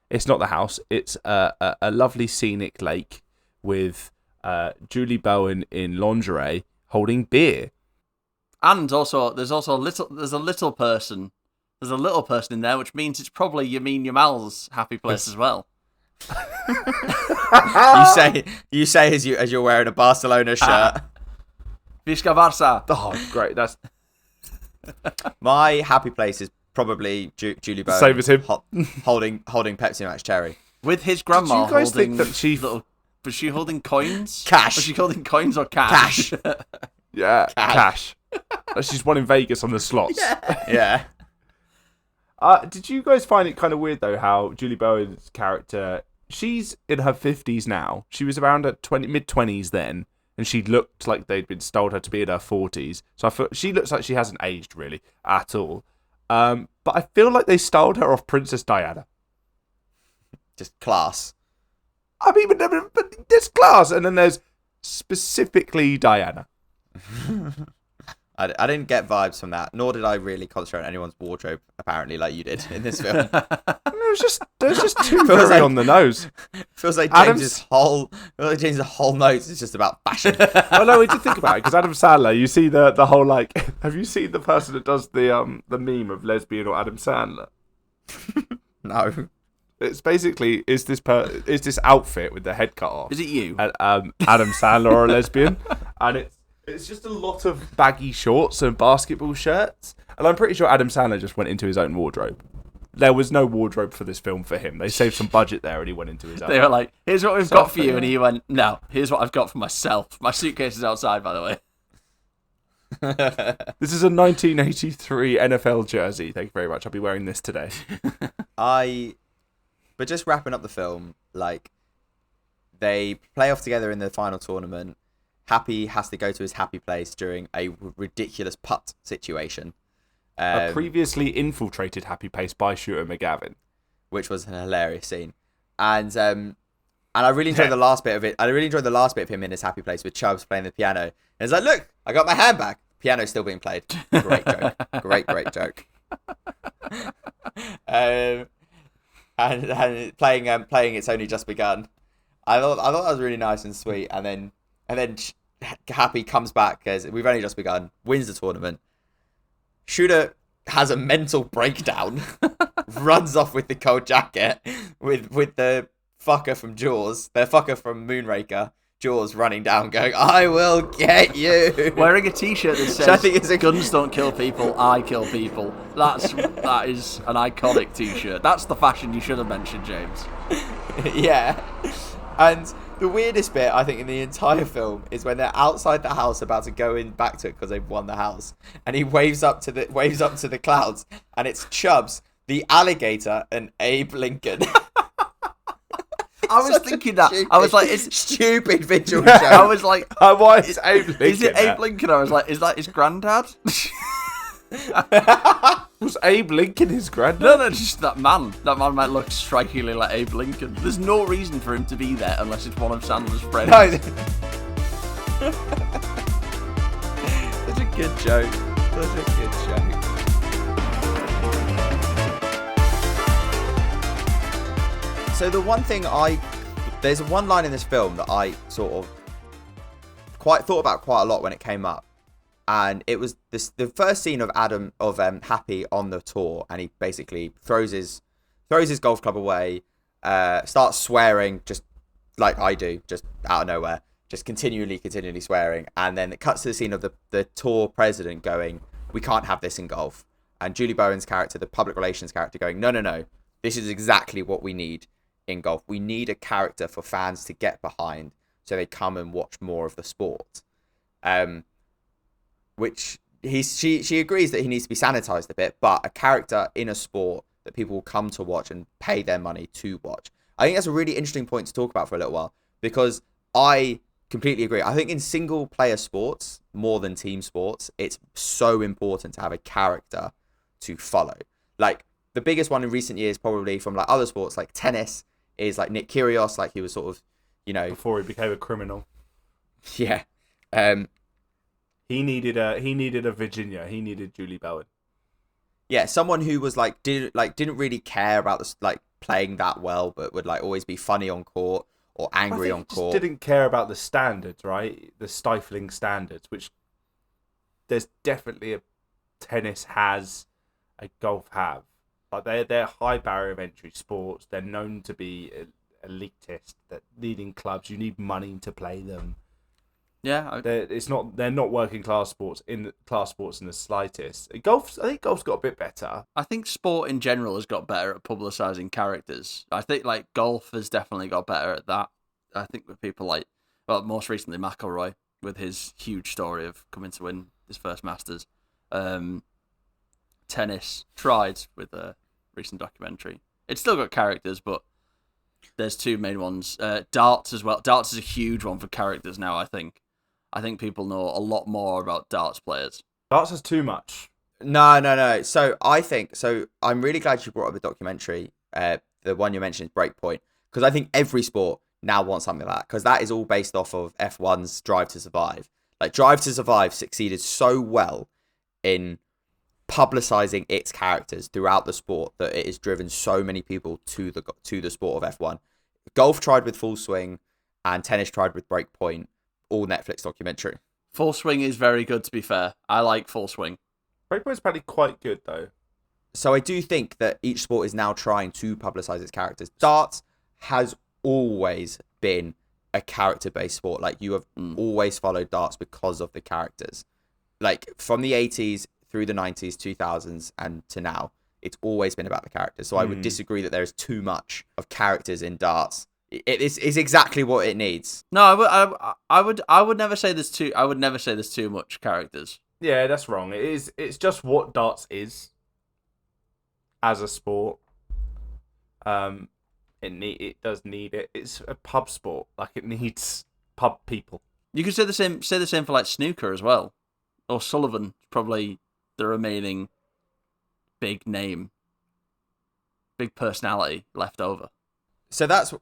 It's a lovely scenic lake with Julie Bowen in lingerie holding beer. And also, there's a little person in there, which means it's probably Yamin Yamal's happy place as well. you say as you're wearing a Barcelona shirt. Visca Barça. Oh, great! That's my happy place is probably Julie Bowen. Same as him. Holding Pepsi Max Cherry. With his grandma. Did you guys holding think that was she holding coins? Cash. Was she holding coins or cash? Yeah, cash. She's won in Vegas on the slots. Yeah. Did you guys find it kind of weird though how Julie Bowen's character? She's in her 50s now. She was around at mid-20s then, and she looked like they'd been told her to be in her 40s. So I feel she looks like she hasn't aged really at all. But I feel like they styled her off Princess Diana. Just class. I mean, but there's class, and then there's specifically Diana. I didn't get vibes from that, nor did I really concentrate on anyone's wardrobe, apparently, like you did in this film. There's just too very on the nose. Feels like James's whole notes is just about fashion. Well, no, we did think about it, because Adam Sandler, you see the whole, like, have you seen the person that does the meme of lesbian or Adam Sandler? No. It's basically, is this outfit with the head cut off? Is it you? Adam Sandler or a lesbian? And it's just a lot of baggy shorts and basketball shirts. And I'm pretty sure Adam Sandler just went into his own wardrobe. There was no wardrobe for this film for him. They saved some budget there and he went into his own. They were like, here's what we've got for you. And he went, no, here's what I've got for myself. My suitcase is outside, by the way. This is a 1983 NFL jersey. Thank you very much. I'll be wearing this today. But just wrapping up the film, like, they play off together in the final tournament. Happy has to go to his happy place during a ridiculous putt situation. A previously infiltrated happy place by Shooter McGavin. Which was an hilarious scene. And I really enjoyed the last bit of it. I really enjoyed the last bit of him in his happy place with Chubbs playing the piano. And it's like, look, I got my hand back. Piano's still being played. Great joke. Great joke. And playing It's Only Just Begun. I thought that was really nice and sweet. And then Happy comes back as we've only just begun, wins the tournament. Shooter has a mental breakdown, runs off with the cold jacket with the fucker from Jaws, the fucker from Moonraker, Jaws running down going, I will get you. Wearing a t-shirt that says, guns don't kill people, I kill people. That is an iconic t-shirt. That's the fashion you should have mentioned, James. Yeah. And the weirdest bit, I think, in the entire film is when they're outside the house about to go in back to it because they've won the house, and he waves up to the clouds, and it's Chubbs, the alligator, and Abe Lincoln. I was thinking that. I was like, it's stupid visual joke. I was like, why is Abe Lincoln? Is it Abe Lincoln? I was like, is that his granddad? Was Abe Lincoln his granddad? No, just that man. That man might look strikingly like Abe Lincoln. There's no reason for him to be there unless it's one of Sandler's friends. No. Such a good joke. Such a good joke. So the one thing there's one line in this film that I sort of thought about quite a lot when it came up. And it was the first scene of Happy on the tour, and he basically throws his golf club away, starts swearing just like I do, just out of nowhere, just continually swearing, and then it cuts to the scene of the tour president going, "We can't have this in golf," and Julie Bowen's character, the public relations character, going, "No, this is exactly what we need in golf. We need a character for fans to get behind, so they come and watch more of the sport." Which she agrees that he needs to be sanitized a bit, but a character in a sport that people will come to watch and pay their money to watch. I think that's a really interesting point to talk about for a little while, because I completely agree. I think in single player sports, more than team sports, it's so important to have a character to follow. Like the biggest one in recent years, probably from like other sports, like tennis, is like Nick Kyrgios. Like he was sort of, before he became a criminal. Yeah. He needed a Virginia. He needed Julie Bowen. Yeah, someone who was didn't really care about this, like playing that well, but would like always be funny on court or angry on court. Just didn't care about the standards, right? The stifling standards, which there's definitely a tennis has, a golf have. Like they're high barrier of entry sports. They're known to be elitist. That leading clubs, you need money to play them. Yeah, they're not working class sports in the slightest. I think golf's got a bit better. I think sport in general has got better at publicising characters. I think like golf has definitely got better at that. I think with people like, well, most recently McIlroy with his huge story of coming to win his first Masters. Tennis tried with recent documentary. It's still got characters, but there's two main ones. Darts as well. Darts is a huge one for characters now, I think. I think people know a lot more about darts players. Darts is too much. No. So I'm really glad you brought up the documentary. The one you mentioned is Breakpoint, because I think every sport now wants something like that, because that is all based off of F1's Drive to Survive. Like, Drive to Survive succeeded so well in publicizing its characters throughout the sport that it has driven so many people to the sport of F1. Golf tried with Full Swing, and tennis tried with Breakpoint. All Netflix documentary. Full Swing is very good, to be fair. I like Full Swing. Breakpoint's probably quite good, though. So I do think that each sport is now trying to publicize its characters. Darts has always been a character-based sport. Like, you have always followed darts because of the characters. Like, from the 80s through the 90s, 2000s, and to now, it's always been about the characters. So I would disagree that there is too much of characters in darts. It's exactly what it needs. No, I would never say there's too. I would never say there's too much characters. Yeah, that's wrong. It's just what darts is as a sport. It does need it. It's a pub sport. Like, it needs pub people. You could say the same for like snooker as well, or Sullivan. Probably the remaining big name, big personality left over. So that's,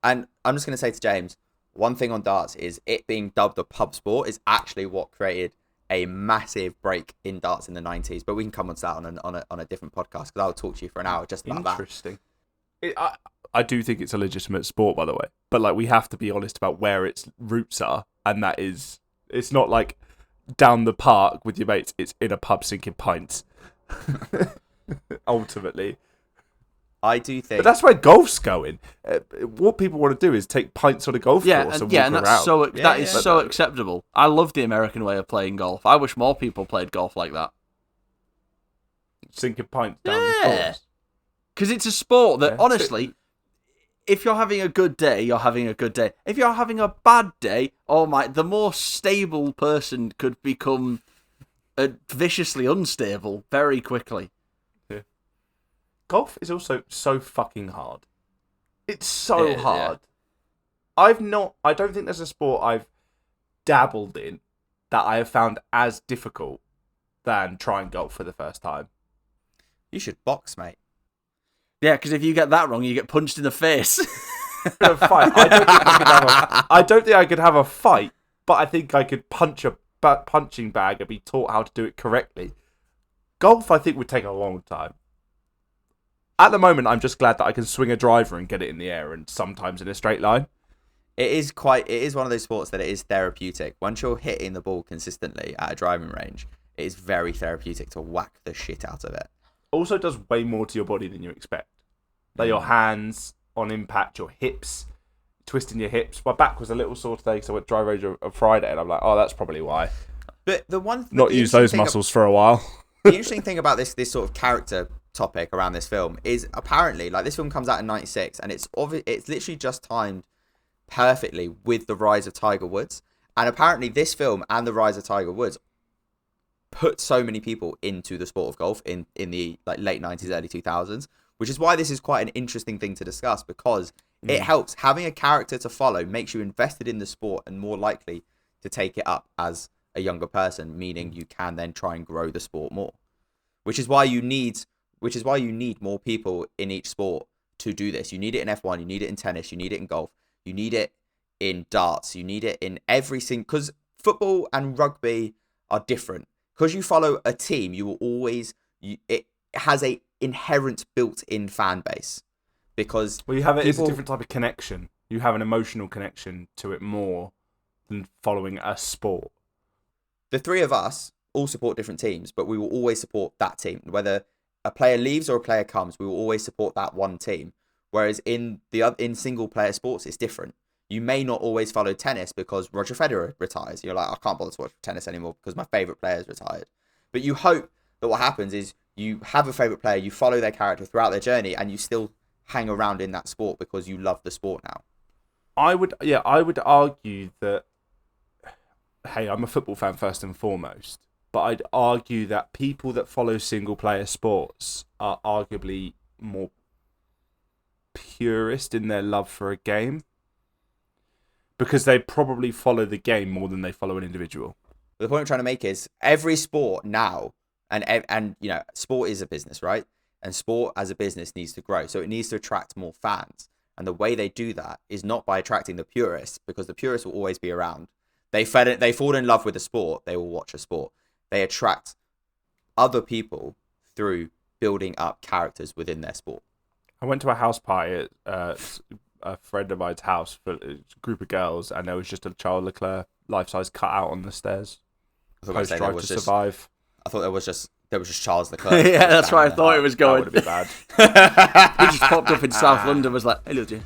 and I'm just going to say to James, one thing on darts is it being dubbed a pub sport is actually what created a massive break in darts in the 90s. But we can come on to that on a different podcast, because I'll talk to you for an hour just about that. Interesting. I do think it's a legitimate sport, by the way. But, like, we have to be honest about where its roots are, and that is, it's not like down the park with your mates. It's in a pub sinking pints. Ultimately. I do think... But that's where golf's going. What people want to do is take pints on a golf course and walk and that's around. That is so acceptable. I love the American way of playing golf. I wish more people played golf like that. Sinking pints down the course. Because it's a sport that, honestly, if you're having a good day, you're having a good day. If you're having a bad day, the more stable person could become viciously unstable very quickly. Golf is also so fucking hard. It's so hard. I don't think there's a sport I've dabbled in that I have found as difficult than trying golf for the first time. You should box, mate. Yeah, because if you get that wrong, you get punched in the face. A fight. I don't think I could have a fight, but I think I could punch a punching bag and be taught how to do it correctly. Golf, I think, would take a long time. At the moment, I'm just glad that I can swing a driver and get it in the air, and sometimes in a straight line. It is one of those sports that it is therapeutic. Once you're hitting the ball consistently at a driving range, it is very therapeutic to whack the shit out of it. Also does way more to your body than you expect. Like your hands on impact, your hips, twisting your hips. My back was a little sore today because I went drive range on Friday, and I'm like, oh, that's probably why. But the one not use those muscles for a while. The interesting thing about this sort of character topic around this film is apparently, like, this film comes out in '96, and it's literally just timed perfectly with the rise of Tiger Woods. And apparently, this film and the rise of Tiger Woods put so many people into the sport of golf in the late '90s, early 2000s, which is why this is quite an interesting thing to discuss, because it helps. Having a character to follow makes you invested in the sport and more likely to take it up as a younger person, meaning you can then try and grow the sport more. Which is why you need more people in each sport to do this. You need it in F1, you need it in tennis, you need it in golf, you need it in darts, you need it in every single... Because football and rugby are different. Because you follow a team, you will always... it has a inherent built-in fan base. Because... Well, you have it's a different type of connection. You have an emotional connection to it more than following a sport. The three of us all support different teams, but we will always support that team. Whether a player leaves or a player comes, we will always support that one team. Whereas in single player sports, it's different. You may not always follow tennis because Roger Federer retires. You're like, I can't bother to watch tennis anymore because my favourite player is retired. But you hope that what happens is you have a favourite player, you follow their character throughout their journey, and you still hang around in that sport because you love the sport now. I would argue that, hey, I'm a football fan first and foremost, but I'd argue that people that follow single-player sports are arguably more purist in their love for a game, because they probably follow the game more than they follow an individual. The point I'm trying to make is every sport now, and you know, sport is a business, right? And sport as a business needs to grow, so it needs to attract more fans. And the way they do that is not by attracting the purists, because the purists will always be around. They fall in love with the sport, they will watch a sport. They attract other people through building up characters within their sport. I went to a house party at a friend of mine's house for a group of girls, and there was just a Charles Leclerc life-size cutout on the stairs. Post Drive to Survive. I thought there was just Charles Leclerc. Yeah, that's where I thought it was going. That would have been bad. He just popped up in South London, was like, "Hello, Jay."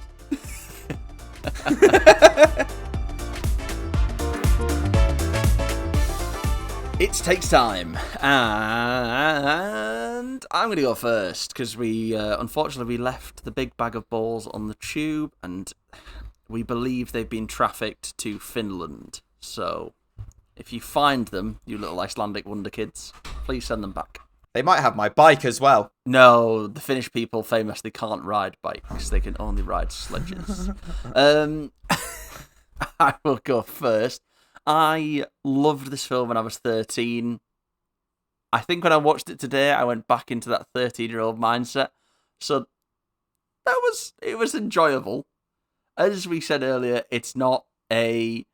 It takes time, and I'm going to go first because we unfortunately we left the big bag of balls on the tube, and we believe they've been trafficked to Finland. So, if you find them, you little Icelandic wonder kids, please send them back. They might have my bike as well. No, the Finnish people famously can't ride bikes; they can only ride sledges. I will go first. I loved this film when I was 13. I think when I watched it today, I went back into that 13-year-old mindset. So it was enjoyable. As we said earlier, it's not a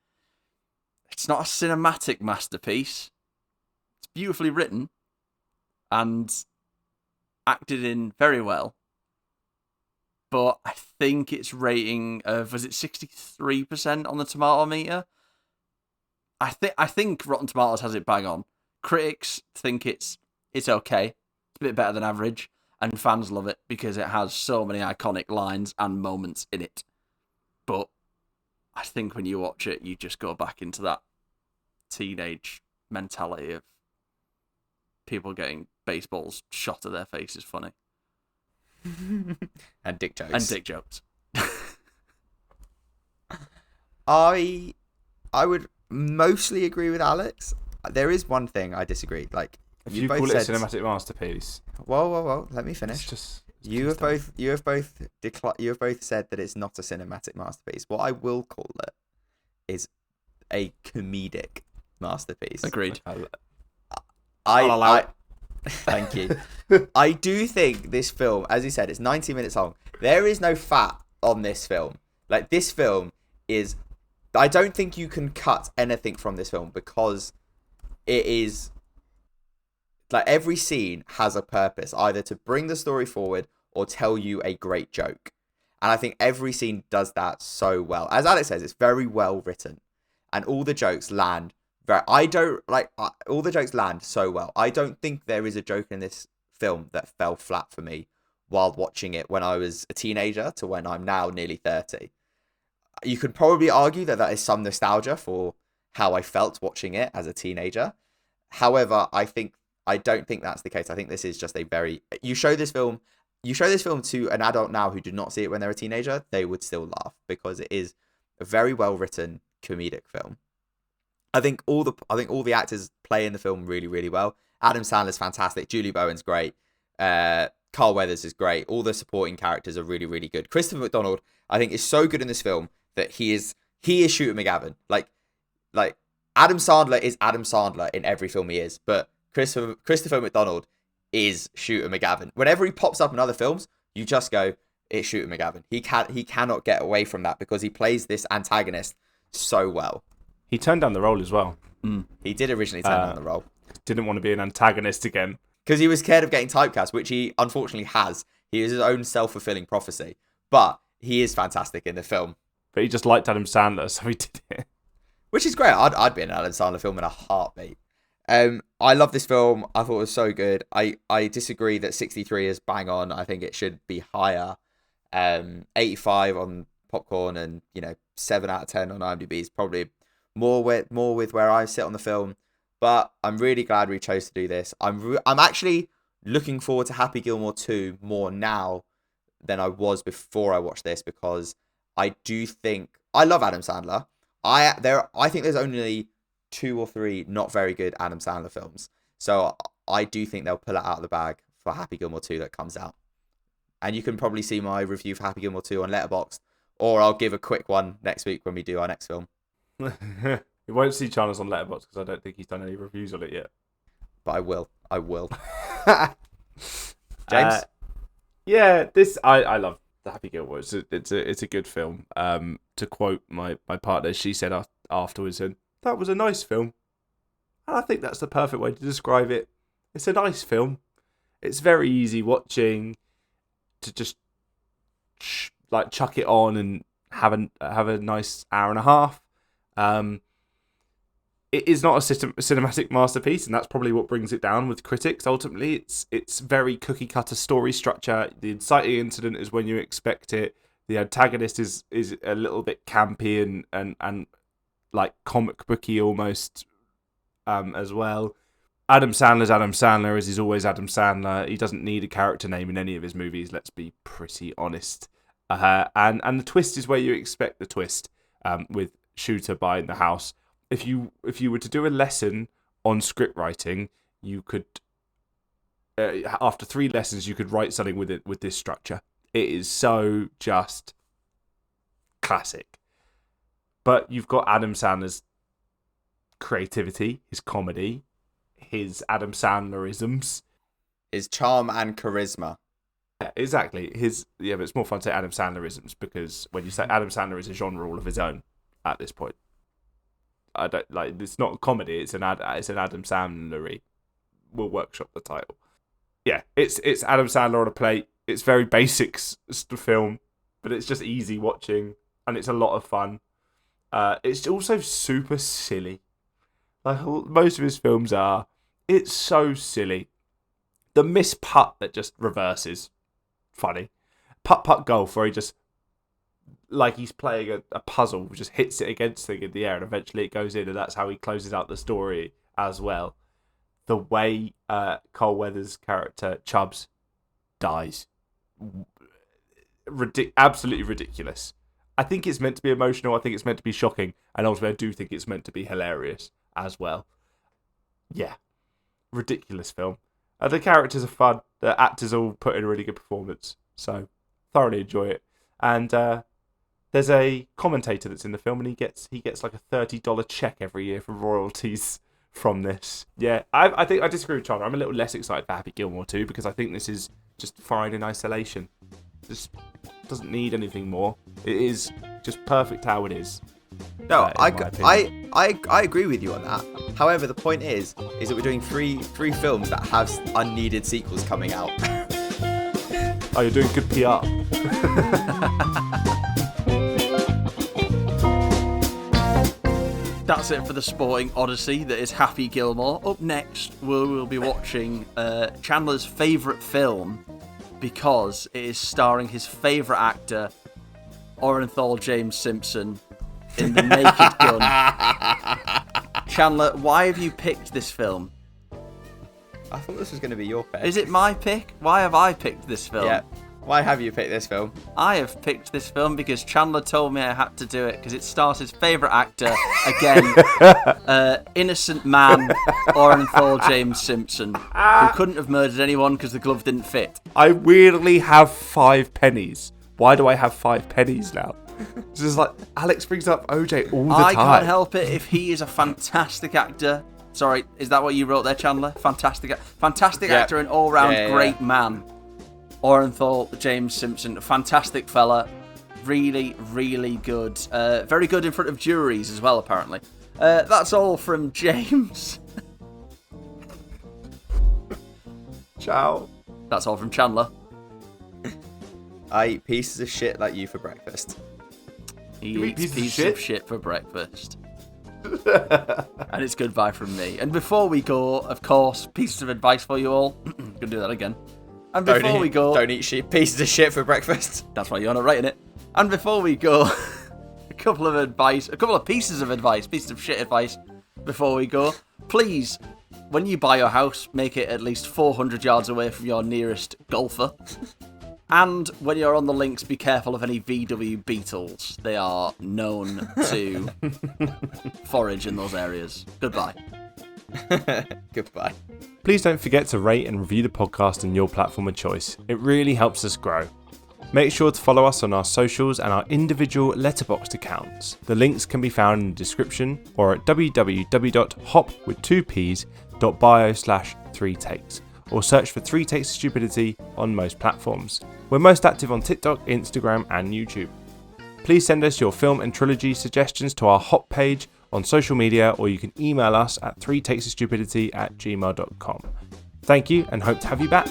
cinematic masterpiece. It's beautifully written and acted in very well. But I think its rating of, was it 63% on the tomato meter? I think Rotten Tomatoes has it bang on. Critics think it's okay. It's a bit better than average. And fans love it because it has so many iconic lines and moments in it. But I think when you watch it, you just go back into that teenage mentality of people getting baseballs shot at their faces funny. And dick jokes. I would mostly agree with Alex. There is one thing I disagree. Like, if you call it a cinematic masterpiece, whoa, let me finish. You have both said that it's not a cinematic masterpiece. What I will call it is a comedic masterpiece. Agreed. I'll allow it. Thank you. I do think this film, as you said, it's 90 minutes long. There is no fat on this film. Like, this film is... I don't think you can cut anything from this film because it is... Like, every scene has a purpose, either to bring the story forward or tell you a great joke. And I think every scene does that so well. As Alex says, it's very well written. And all the jokes land... all the jokes land so well. I don't think there is a joke in this film that fell flat for me while watching it when I was a teenager to when I'm now nearly 30. You could probably argue that is some nostalgia for how I felt watching it as a teenager. However, I don't think that's the case. I think this is just a very... You show this film to an adult now who did not see it when they were a teenager, they would still laugh because it is a very well written comedic film. I think all the actors play in the film really, really well. Adam Sandler's fantastic. Julie Bowen's great. Carl Weathers is great. All the supporting characters are really, really good. Christopher McDonald, I think, is so good in this film that he is Shooter McGavin. Like Adam Sandler is Adam Sandler in every film he is, but Christopher McDonald is Shooter McGavin. Whenever he pops up in other films, you just go, it's Shooter McGavin. He cannot get away from that because he plays this antagonist so well. He turned down the role as well. He did originally turn down the role. Didn't want to be an antagonist again. Because he was scared of getting typecast, which he unfortunately has. He is his own self-fulfilling prophecy. But he is fantastic in the film. But he just liked Adam Sandler, so he did it. Which is great. I'd be in an Adam Sandler film in a heartbeat. I love this film. I thought it was so good. I disagree that 63 is bang on. I think it should be higher. 85 on Popcorn and 7 out of 10 on IMDb is probably more with where I sit on the film. But I'm really glad we chose to do this. I'm actually looking forward to Happy Gilmore 2 more now than I was before I watched this because I do think I love Adam Sandler. I think there's only 2 or 3 not very good Adam Sandler films. So I do think they'll pull it out of the bag for Happy Gilmore 2 that comes out And you can probably see my review for Happy Gilmore 2 on Letterboxd, or I'll give a quick one next week when we do our next film. You won't see Chandler's on Letterboxd because I don't think he's done any reviews on it yet. But I will. James? Yeah, I love the Happy Gilmore. It's a good film. To quote my partner, she said afterwards, and that was a nice film. And I think that's the perfect way to describe it. It's a nice film. It's very easy watching, to just chuck it on and have a nice hour and a half. It is not a cinematic masterpiece, and that's probably what brings it down with critics. Ultimately, it's very cookie cutter story structure. The inciting incident is when you expect it. The antagonist is a little bit campy and like comic booky almost, as well. Adam Sandler's Adam Sandler, as he's always Adam Sandler. He doesn't need a character name in any of his movies, let's be pretty honest. And the twist is where you expect the twist, with Shooter buying the house. If you were to do a lesson on script writing, you could, after 3 lessons, you could write something with this structure. It is so just classic. But you've got Adam Sandler's creativity, his comedy, his Adam Sandlerisms, His charm and charisma. Yeah, exactly. But it's more fun to say Adam Sandlerisms, because when you say Adam Sandler is a genre all of his own at this point. I don't like. It's not a comedy. It's an Adam Sandlery. We'll workshop the title. Yeah, it's Adam Sandler on a plate. It's very basic film, but it's just easy watching, and it's a lot of fun. It's also super silly, like most of his films are. It's so silly. The missed putt that just reverses, funny. Putt golf, where he just, like he's playing a puzzle, just hits it against thing in the air, and eventually it goes in, and that's how he closes out the story as well. The way Cole Weathers' character Chubbs dies, absolutely ridiculous. I think it's meant to be emotional. I think it's meant to be shocking, and ultimately, I do think it's meant to be hilarious as well. Yeah, ridiculous film. The characters are fun. The actors all put in a really good performance, so thoroughly enjoy it. And there's a commentator that's in the film, and he gets like a $30 check every year for royalties from this. Yeah, I think I disagree with Chandler. I'm a little less excited for Happy Gilmore 2, because I think this is just fine in isolation. This doesn't need anything more. It is just perfect how it is. No, I agree with you on that. However, the point is that we're doing three films that have unneeded sequels coming out. Oh, you're doing good PR. That's it for the sporting odyssey that is Happy Gilmore. Up next, we'll be watching Chandler's favourite film, because it is starring his favourite actor, Orenthal James Simpson, in The Naked Gun. Chandler, why have you picked this film? I thought this was going to be your pick. Is it my pick? Why have I picked this film? Yeah. Why have you picked this film? I have picked this film because Chandler told me I had to do it, because it stars his favourite actor, again, innocent man, Orenthal James Simpson, who couldn't have murdered anyone because the glove didn't fit. I weirdly have 5 pennies. Why do I have 5 pennies now? It's just like, Alex brings up OJ all the time. I can't help it if he is a fantastic actor. Sorry, is that what you wrote there, Chandler? Fantastic actor and all-round great man. Orenthal James Simpson, a fantastic fella. Really, really good. Very good in front of juries as well, apparently. That's all from James. Ciao. That's all from Chandler. I eat pieces of shit like you for breakfast. He eats pieces of shit for breakfast. And it's goodbye from me. And before we go, of course, pieces of advice for you all. Gonna do that again. And before we go, don't eat pieces of shit for breakfast. That's why you're not writing it. And before we go, a couple of pieces of shit advice before we go. Please, when you buy your house, make it at least 400 yards away from your nearest golfer. And when you're on the links, be careful of any VW Beetles. They are known to forage in those areas. Goodbye. Goodbye. Please don't forget to rate and review the podcast on your platform of choice. It really helps us grow. Make sure to follow us on our socials and our individual Letterboxd accounts. The links can be found in the description or at www.hop.bio/3takes or search for 3 Takes of Stupidity on most platforms. We're most active on TikTok, Instagram and YouTube. Please send us your film and trilogy suggestions to our Hop page on social media, or you can email us at 3takesofstupidity@gmail.com. Thank you and hope to have you back.